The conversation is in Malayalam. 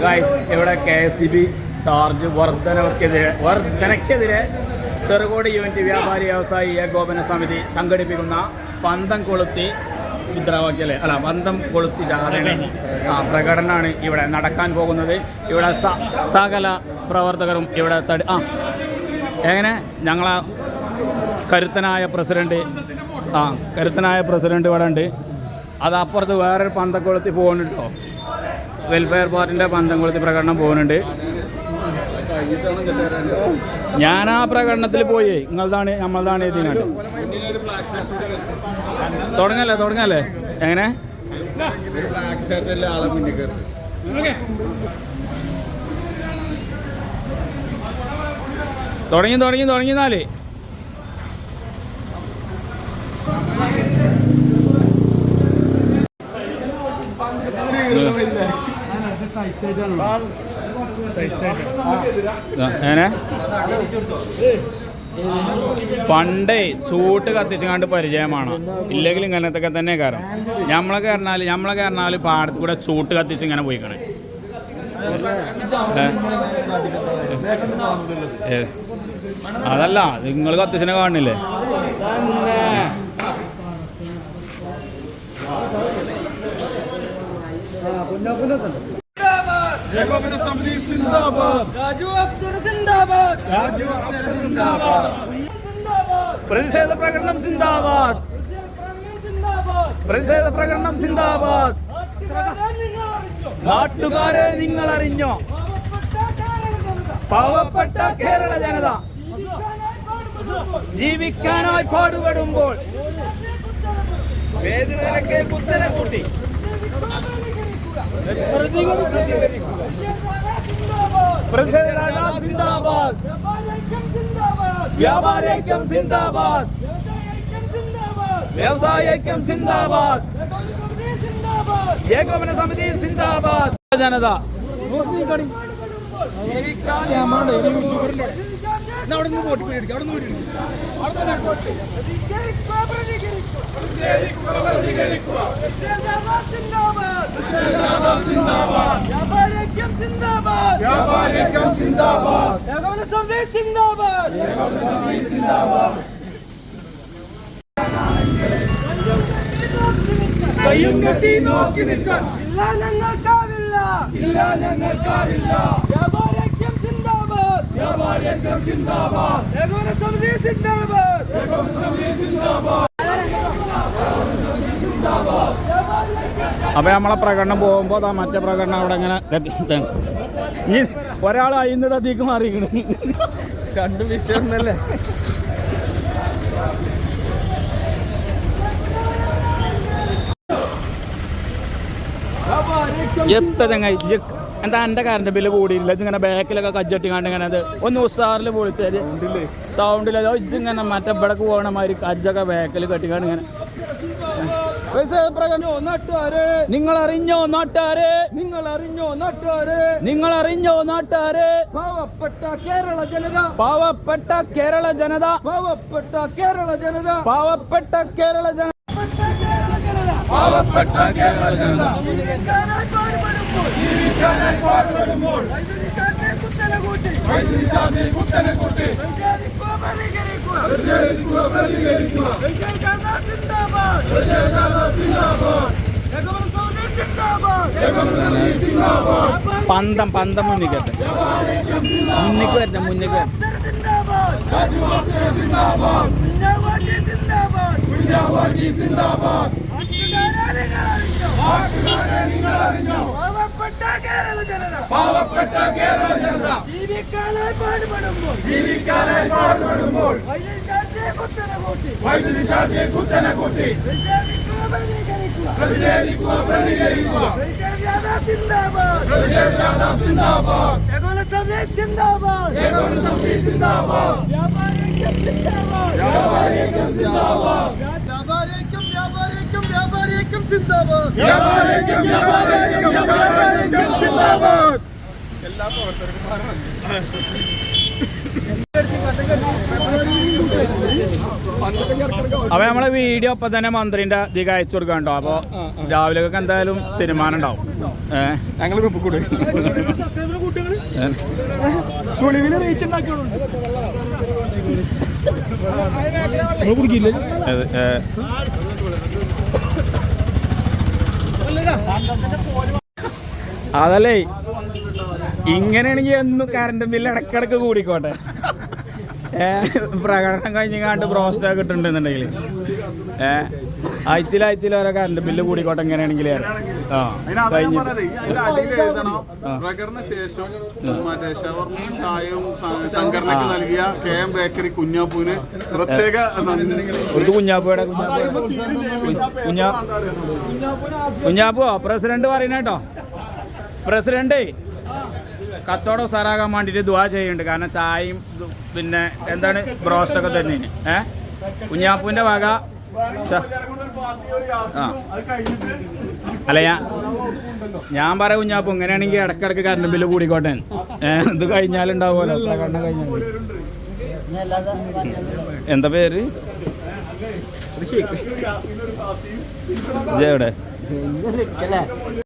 ഗൈസ് ഇവിടെ KSEB ചാർജ് വർധനയ്ക്കെതിരെ ചെറുകോട് യൂണിറ്റ് വ്യാപാരി വ്യവസായി ഏകോപന സമിതി സംഘടിപ്പിക്കുന്ന പന്തം കൊളുത്തി മുദ്രാവാക്യല്ലേ പന്തം കൊളുത്തി പ്രകടനമാണ് ഇവിടെ നടക്കാൻ പോകുന്നത്. ഇവിടെ സകല പ്രവർത്തകരും ഇവിടെ എങ്ങനെ ഞങ്ങളെ കരുത്തനായ പ്രസിഡന്റ് ഇവിടെ ഉണ്ട്. അത് അപ്പുറത്ത് വേറൊരു പന്തക്കൊളുത്തി പോകുന്നുണ്ട് കേട്ടോ. വെൽഫെയർ പാർട്ടിൻ്റെ പന്തംകൊളുത്തി പ്രകടനം പോകുന്നുണ്ട്. ഞാൻ ആ പ്രകടനത്തിൽ പോയി. നമ്മളതാണ് എഴുതിയാണ്. തുടങ്ങല്ലേ എങ്ങനെ തുടങ്ങിന്നാല് പണ്ടേ ചൂട്ട് കത്തിച്ചുകൊണ്ട് പരിചയമാണ്. ഇല്ലെങ്കിൽ ഇങ്ങനത്തൊക്കെ തന്നെ കാരണം നമ്മളെ കാരണാല് പാടത്ത് കൂടെ ചൂട്ട് കത്തിച്ച് ഇങ്ങനെ പോയിക്കണേ. അതല്ല നിങ്ങൾ കത്തിച്ചിനെ കാണില്ലേ? ഏകോപന സമിതി സിന്ദാബാദ്. രാജു അഫ്സർ സിന്ദാബാദ്. പ്രതിഷേധ പ്രകടനം സിന്ദാബാദ്. നാട്ടുകാരെ നിങ്ങൾ അറിഞ്ഞോ? പാവപ്പെട്ട കേരള ജനത ജീവിക്കാനായി പാടുപെടുമ്പോൾ വേദനയ്ക്ക് കുത്തനെ കൂട്ടി സിന്ദാബാദ്. വ്യാപാരൈക്യം സിന്ദാബാദ്. വ്യവസായൈക്യം സിന്ദാബാദ്. ഏകോപന സമിതി സിന്ദാബാദ്. ജനത കയ്യും കെട്ടി നോക്കി നിൽക്കാൻ ഇല്ല ഞങ്ങൾക്കാവില്ല. വ്യാപാരൈക്യം സിന്ദാബാദ്. ഏകോപന സമിതി സിന്ദാബാദ്. അപ്പൊ നമ്മളെ പ്രകടനം പോകുമ്പോ മറ്റേ പ്രകടനം അവിടെ ഇങ്ങനെ ഇനി ഒരാൾ അയിന്ന് തതിക്ക് മാറിക്കണ്. രണ്ടു വിഷയം ഒന്നല്ലേ? എന്താ എൻ്റെ കറണ്ട് ബില്ല് കൂടിയില്ല. ഇങ്ങനെ ബാക്കിലൊക്കെ കജ്ജട്ടി കണ്ട് ഇങ്ങനെ അത് ഒന്ന് ഉസാറിൽ പൊളിച്ചത് സൗണ്ടില്ല. ഇങ്ങനെ മറ്റേ ഇവിടക്ക് പോകണ മാതിരി കജ്ജൊക്കെ ബാക്കിൽ കെട്ടിക്കാണ്ട് ഇങ്ങനെ. നിങ്ങൾ അറിഞ്ഞോ നാട്ടുകാരെ? പാവപ്പെട്ട കേരള ജനത. ജീവിക്കാനായി പാടുപെടുമ്പോൾ പന്തം മുന്നിക്ക് വരണം. പാവപ്പെട്ട കേരള ജനത ജീവിക്കാനായി പാടുപെടുമ്പോൾ വൈദ്യുതി ചാർജ് കുത്തനെ കൂട്ടി പ്രതികരിക്കുക. എല്ലാ പ്രവർത്തകരും അപ്പോൾ നമ്മളെ വീഡിയോ ഒപ്പം തന്നെ മന്ത്രിൻ്റെ ഇതിക്ക് അയച്ചു കൊടുക്കാൻ കേട്ടോ. അപ്പോൾ രാവിലെയൊക്കെ എന്തായാലും തീരുമാനം ഉണ്ടാവും. ഞങ്ങൾ ഗ്രൂപ്പ് കൂടെ അതല്ലേ ഇങ്ങനെയാണെങ്കിൽ എന്നും കറണ്ട് ബില്ല് ഇടയ്ക്കിടയ്ക്ക് കൂടിക്കോട്ടെ. പ്രകടനം കഴിഞ്ഞാണ്ട് ബ്രോസ്റ്റൊക്കെ കിട്ടുന്നുണ്ടെന്നുണ്ടെങ്കിൽ ആഴ്ചയിൽ ഓരോ കറണ്ട് ബില്ല് കൂടിക്കോട്ടെ. എങ്ങനെയാണെങ്കിൽ പ്രകടന ശേഷം മറ്റേ ഷവർമയും ചായയും സംഘടനയ്ക്ക് നൽകിയ KM ബേക്കറി കുഞ്ഞാപ്പൂവിന് പ്രത്യേക കുഞ്ഞാപ്പൂടെ കുഞ്ഞാപ്പോ പ്രസിഡന്റ് പറയുന്ന കേട്ടോ. പ്രസിഡന്റ് കച്ചവടം ഉസാറാകാൻ വേണ്ടിയിട്ട് ദുആ ചെയ്യുന്നുണ്ട്. കാരണം ചായയും പിന്നെ എന്താണ് ബ്രോസ്റ്റൊക്കെ തന്നെ കുഞ്ഞാപ്പൂവിൻ്റെ വക. അല്ല ഞാൻ പറയാം കുഞ്ഞാപ്പൂ ഇങ്ങനെയാണെങ്കിൽ ഇടക്കിടക്ക് കറണ്ട് ബില്ല് കൂടിക്കോട്ടെ. ഇത് കഴിഞ്ഞാലുണ്ടാവുമല്ലോ പ്രകടനം കഴിഞ്ഞാൽ. എന്താ പേര്? എവിടെ?